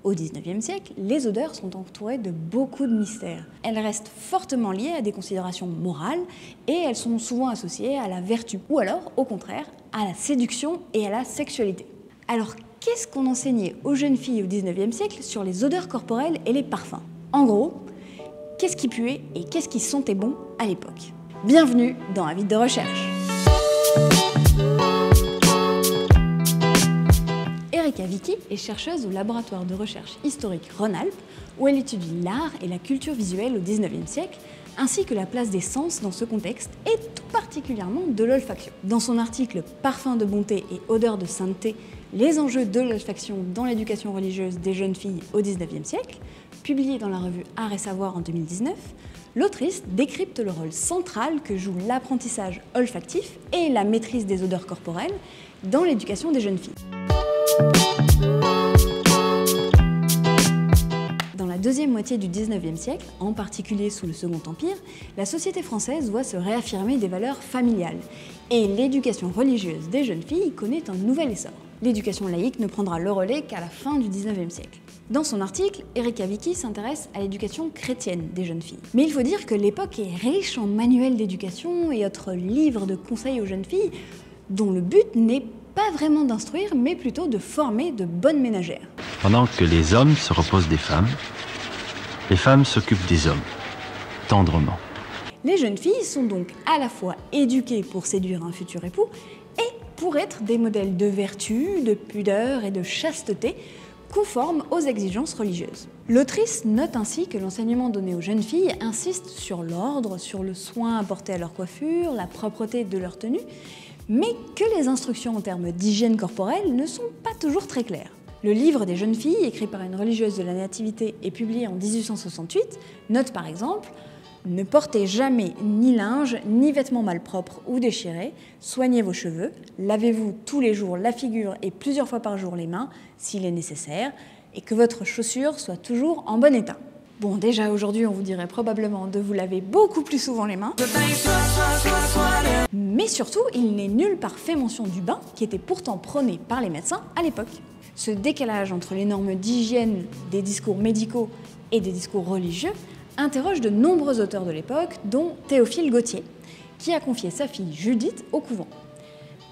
Au XIXe siècle, les odeurs sont entourées de beaucoup de mystères. Elles restent fortement liées à des considérations morales et elles sont souvent associées à la vertu, ou alors, au contraire, à la séduction et à la sexualité. Alors, qu'est-ce qu'on enseignait aux jeunes filles au XIXe siècle sur les odeurs corporelles et les parfums? En gros, qu'est-ce qui puait et qu'est-ce qui sentait bon à l'époque? Bienvenue dans Avis de recherche. Erika Vicky est chercheuse au laboratoire de recherche historique Rhône-Alpes, où elle étudie l'art et la culture visuelle au XIXe siècle, ainsi que la place des sens dans ce contexte, et tout particulièrement de l'olfaction. Dans son article « Parfums de bonté et odeurs de sainteté, les enjeux de l'olfaction dans l'éducation religieuse des jeunes filles au XIXe siècle », publié dans la revue Art et Savoir en 2019, l'autrice décrypte le rôle central que joue l'apprentissage olfactif et la maîtrise des odeurs corporelles dans l'éducation des jeunes filles. Dans la deuxième moitié du XIXe siècle, en particulier sous le Second Empire, la société française voit se réaffirmer des valeurs familiales et l'éducation religieuse des jeunes filles connaît un nouvel essor. L'éducation laïque ne prendra le relais qu'à la fin du XIXe siècle. Dans son article, Erika Vicky s'intéresse à l'éducation chrétienne des jeunes filles. Mais il faut dire que l'époque est riche en manuels d'éducation et autres livres de conseils aux jeunes filles dont le but n'est pas vraiment d'instruire, mais plutôt de former de bonnes ménagères. Pendant que les hommes se reposent des femmes, les femmes s'occupent des hommes, tendrement. Les jeunes filles sont donc à la fois éduquées pour séduire un futur époux et pour être des modèles de vertu, de pudeur et de chasteté conformes aux exigences religieuses. L'autrice note ainsi que l'enseignement donné aux jeunes filles insiste sur l'ordre, sur le soin apporté à leur coiffure, la propreté de leur tenue, mais que les instructions en termes d'hygiène corporelle ne sont pas toujours très claires. Le livre des jeunes filles, écrit par une religieuse de la Nativité et publié en 1868, note par exemple « Ne portez jamais ni linge, ni vêtements malpropres ou déchirés, soignez vos cheveux, lavez-vous tous les jours la figure et plusieurs fois par jour les mains, s'il est nécessaire, et que votre chaussure soit toujours en bon état. » Bon, déjà aujourd'hui, on vous dirait probablement de vous laver beaucoup plus souvent les mains. Mais surtout, il n'est nulle part fait mention du bain, qui était pourtant prôné par les médecins à l'époque. Ce décalage entre les normes d'hygiène des discours médicaux et des discours religieux interroge de nombreux auteurs de l'époque, dont Théophile Gautier, qui a confié sa fille Judith au couvent.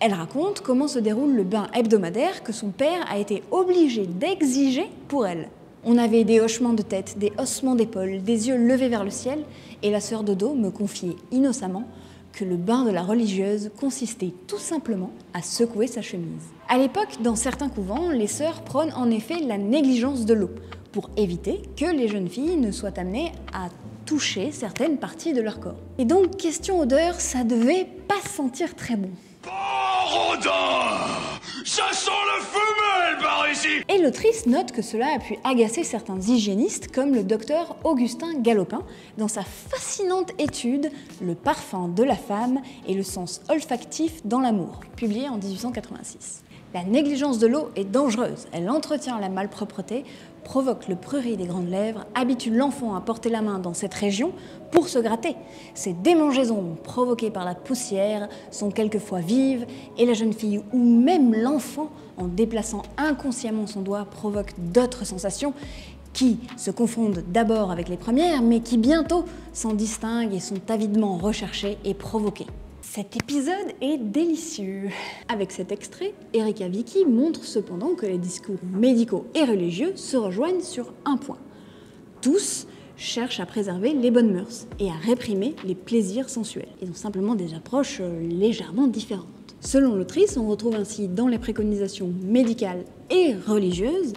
Elle raconte comment se déroule le bain hebdomadaire que son père a été obligé d'exiger pour elle. On avait des hochements de tête, des haussements d'épaules, des yeux levés vers le ciel, et la sœur Dodo me confiait innocemment que le bain de la religieuse consistait tout simplement à secouer sa chemise. À l'époque, dans certains couvents, les sœurs prônent en effet la négligence de l'eau, pour éviter que les jeunes filles ne soient amenées à toucher certaines parties de leur corps. Et donc, question odeur, ça devait pas sentir très bon. Oh, odeur! Ça sent la femelle par ici! Et l'autrice note que cela a pu agacer certains hygiénistes comme le docteur Augustin Galopin dans sa fascinante étude « Le parfum de la femme et le sens olfactif dans l'amour », publiée en 1886. La négligence de l'eau est dangereuse, elle entretient la malpropreté, provoque le prurit des grandes lèvres, habitue l'enfant à porter la main dans cette région pour se gratter. Ces démangeaisons provoquées par la poussière sont quelquefois vives et la jeune fille ou même l'enfant, en déplaçant inconsciemment son doigt, provoque d'autres sensations qui se confondent d'abord avec les premières, mais qui bientôt s'en distinguent et sont avidement recherchées et provoquées. Cet épisode est délicieux. Avec cet extrait, Erika Vicky montre cependant que les discours médicaux et religieux se rejoignent sur un point. Tous cherchent à préserver les bonnes mœurs et à réprimer les plaisirs sensuels. Ils ont simplement des approches légèrement différentes. Selon l'autrice, on retrouve ainsi dans les préconisations médicales et religieuses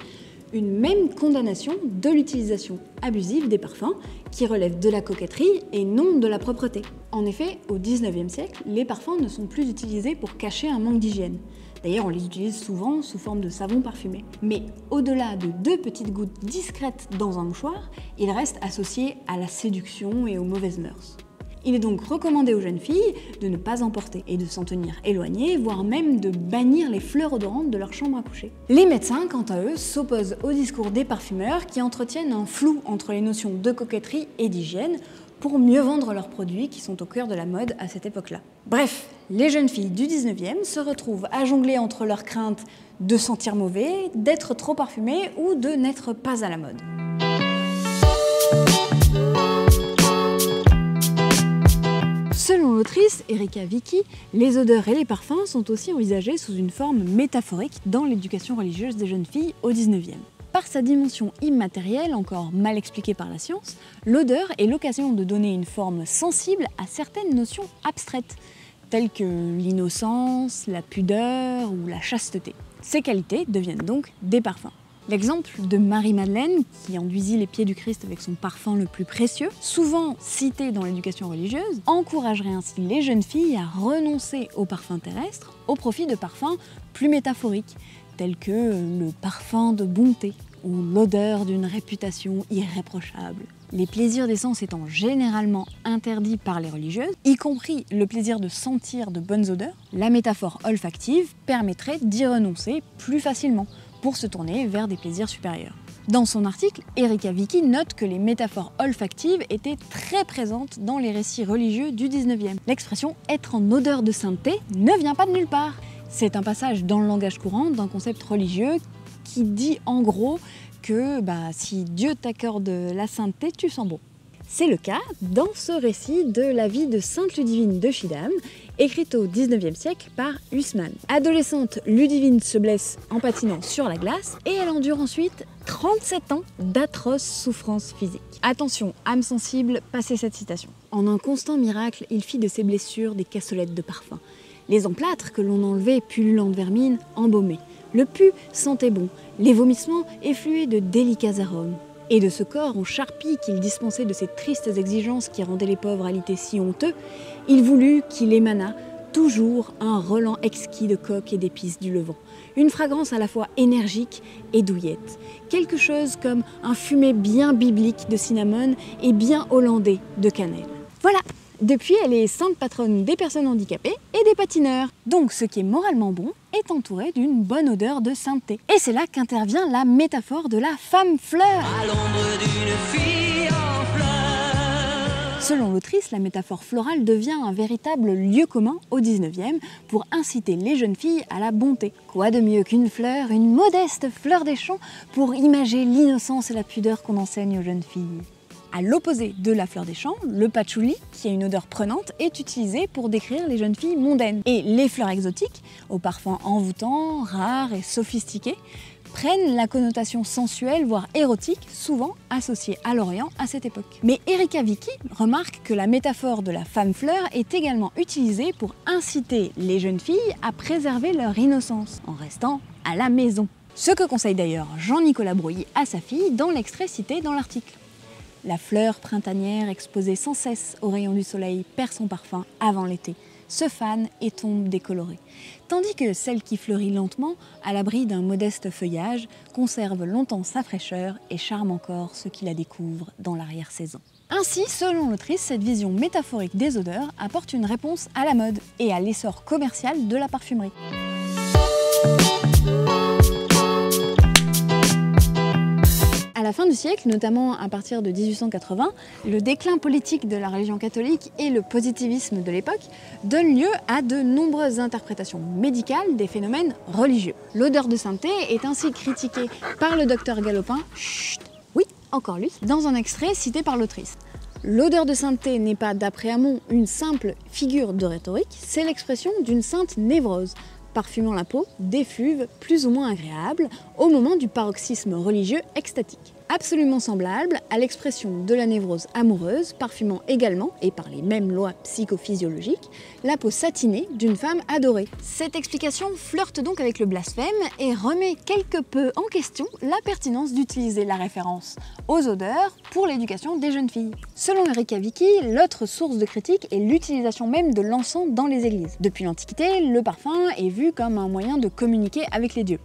une même condamnation de l'utilisation abusive des parfums qui relève de la coquetterie et non de la propreté. En effet, au XIXe siècle, les parfums ne sont plus utilisés pour cacher un manque d'hygiène. D'ailleurs, on les utilise souvent sous forme de savon parfumé. Mais au-delà de 2 petites gouttes discrètes dans un mouchoir, ils restent associés à la séduction et aux mauvaises mœurs. Il est donc recommandé aux jeunes filles de ne pas en porter et de s'en tenir éloignées, voire même de bannir les fleurs odorantes de leur chambre à coucher. Les médecins, quant à eux, s'opposent au discours des parfumeurs qui entretiennent un flou entre les notions de coquetterie et d'hygiène pour mieux vendre leurs produits qui sont au cœur de la mode à cette époque-là. Bref, Les jeunes filles du 19e se retrouvent à jongler entre leur crainte de sentir mauvais, d'être trop parfumées ou de n'être pas à la mode. Selon l'autrice Erika Vicky, les odeurs et les parfums sont aussi envisagés sous une forme métaphorique dans l'éducation religieuse des jeunes filles au 19e. Par sa dimension immatérielle, encore mal expliquée par la science, l'odeur est l'occasion de donner une forme sensible à certaines notions abstraites, telles que l'innocence, la pudeur ou la chasteté. Ces qualités deviennent donc des parfums. L'exemple de Marie-Madeleine, qui enduisit les pieds du Christ avec son parfum le plus précieux, souvent cité dans l'éducation religieuse, encouragerait ainsi les jeunes filles à renoncer aux parfums terrestres au profit de parfums plus métaphoriques, tels que le parfum de bonté ou l'odeur d'une réputation irréprochable. Les plaisirs des sens étant généralement interdits par les religieuses, y compris le plaisir de sentir de bonnes odeurs, la métaphore olfactive permettrait d'y renoncer plus facilement, pour se tourner vers des plaisirs supérieurs. Dans son article, Erika Vicky note que les métaphores olfactives étaient très présentes dans les récits religieux du 19e. L'expression « être en odeur de sainteté » ne vient pas de nulle part. C'est un passage dans le langage courant d'un concept religieux qui dit en gros que si Dieu t'accorde la sainteté, tu sens bon. C'est le cas dans ce récit de la vie de Sainte Ludivine de Schiedam, écrite au XIXe siècle par Huysmans. Adolescente, Ludivine se blesse en patinant sur la glace et elle endure ensuite 37 ans d'atroces souffrances physiques. Attention, âme sensible, passez cette citation. En un constant miracle, il fit de ses blessures des cassolettes de parfum. Les emplâtres que l'on enlevait, pullulantes vermines, embaumaient. Le pu sentait bon, les vomissements effluaient de délicats arômes. Et de ce corps en charpie qu'il dispensait de ces tristes exigences qui rendaient les pauvres alités si honteux, il voulut qu'il émanât toujours un relent exquis de coque et d'épices du Levant, une fragrance à la fois énergique et douillette, quelque chose comme un fumet bien biblique de cinnamon et bien hollandais de cannelle. Voilà! Depuis, elle est sainte patronne des personnes handicapées et des patineurs. Donc ce qui est moralement bon est entouré d'une bonne odeur de sainteté. Et c'est là qu'intervient la métaphore de la femme fleur. À l'ombre d'une fille en fleurs. Selon l'autrice, la métaphore florale devient un véritable lieu commun au 19e pour inciter les jeunes filles à la bonté. Quoi de mieux qu'une fleur, une modeste fleur des champs, pour imager l'innocence et la pudeur qu'on enseigne aux jeunes filles. À l'opposé de la fleur des champs, le patchouli, qui a une odeur prenante, est utilisé pour décrire les jeunes filles mondaines. Et les fleurs exotiques, aux parfums envoûtants, rares et sophistiqués, prennent la connotation sensuelle, voire érotique, souvent associée à l'Orient à cette époque. Mais Erika Vicky remarque que la métaphore de la femme fleur est également utilisée pour inciter les jeunes filles à préserver leur innocence, en restant à la maison. Ce que conseille d'ailleurs Jean-Nicolas Brouilly à sa fille dans l'extrait cité dans l'article. La fleur printanière exposée sans cesse aux rayons du soleil perd son parfum avant l'été, se fane et tombe décolorée. Tandis que celle qui fleurit lentement, à l'abri d'un modeste feuillage, conserve longtemps sa fraîcheur et charme encore ceux qui la découvrent dans l'arrière-saison. Ainsi, selon l'autrice, cette vision métaphorique des odeurs apporte une réponse à la mode et à l'essor commercial de la parfumerie. À la fin du siècle, notamment à partir de 1880, le déclin politique de la religion catholique et le positivisme de l'époque donnent lieu à de nombreuses interprétations médicales des phénomènes religieux. L'odeur de sainteté est ainsi critiquée par le docteur Galopin, oui, encore lui, dans un extrait cité par l'autrice. L'odeur de sainteté n'est pas, d'après Hamon, une simple figure de rhétorique, c'est l'expression d'une sainte névrose, parfumant la peau d'effluves plus ou moins agréables au moment du paroxysme religieux extatique. Absolument semblable à l'expression de la névrose amoureuse, parfumant également, et par les mêmes lois psychophysiologiques, la peau satinée d'une femme adorée. Cette explication flirte donc avec le blasphème et remet quelque peu en question la pertinence d'utiliser la référence aux odeurs pour l'éducation des jeunes filles. Selon Erika Vicky, l'autre source de critique est l'utilisation même de l'encens dans les églises. Depuis l'Antiquité, le parfum est vu comme un moyen de communiquer avec les dieux.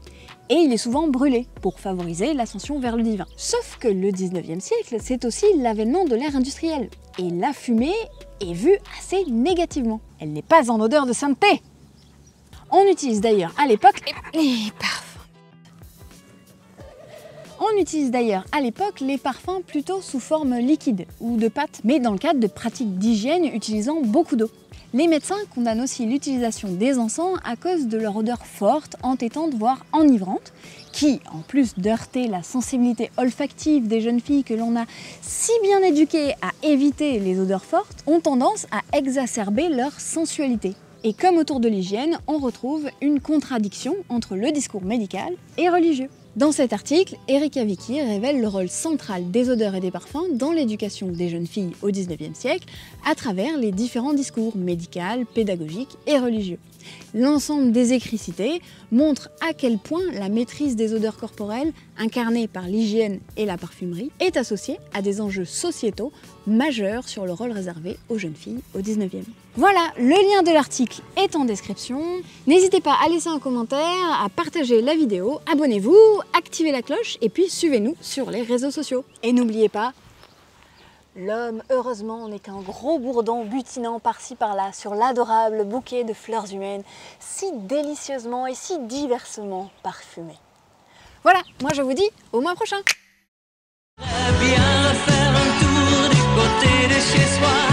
Et il est souvent brûlé pour favoriser l'ascension vers le divin. Sauf que le 19e siècle, c'est aussi l'avènement de l'ère industrielle. Et la fumée est vue assez négativement. Elle n'est pas en odeur de sainteté. On utilise d'ailleurs à l'époque les parfums. On utilise d'ailleurs à l'époque les parfums plutôt sous forme liquide ou de pâte, mais dans le cadre de pratiques d'hygiène utilisant beaucoup d'eau. Les médecins condamnent aussi l'utilisation des encens à cause de leur odeur forte, entêtante, voire enivrante, qui, en plus d'heurter la sensibilité olfactive des jeunes filles que l'on a si bien éduquées à éviter les odeurs fortes, ont tendance à exacerber leur sensualité. Et comme autour de l'hygiène, on retrouve une contradiction entre le discours médical et religieux. Dans cet article, Erika Vicky révèle le rôle central des odeurs et des parfums dans l'éducation des jeunes filles au XIXe siècle à travers les différents discours médical, pédagogiques et religieux. L'ensemble des écrits cités montre à quel point la maîtrise des odeurs corporelles, incarnée par l'hygiène et la parfumerie, est associée à des enjeux sociétaux majeurs sur le rôle réservé aux jeunes filles au XIXe. Voilà, le lien de l'article est en description. N'hésitez pas à laisser un commentaire, à partager la vidéo, abonnez-vous, activez la cloche et puis suivez-nous sur les réseaux sociaux. Et n'oubliez pas, l'homme, heureusement, n'est qu'un gros bourdon butinant par-ci par-là sur l'adorable bouquet de fleurs humaines, si délicieusement et si diversement parfumées. Voilà, moi je vous dis au mois prochain. Bien faire un tour du côté de chez soi.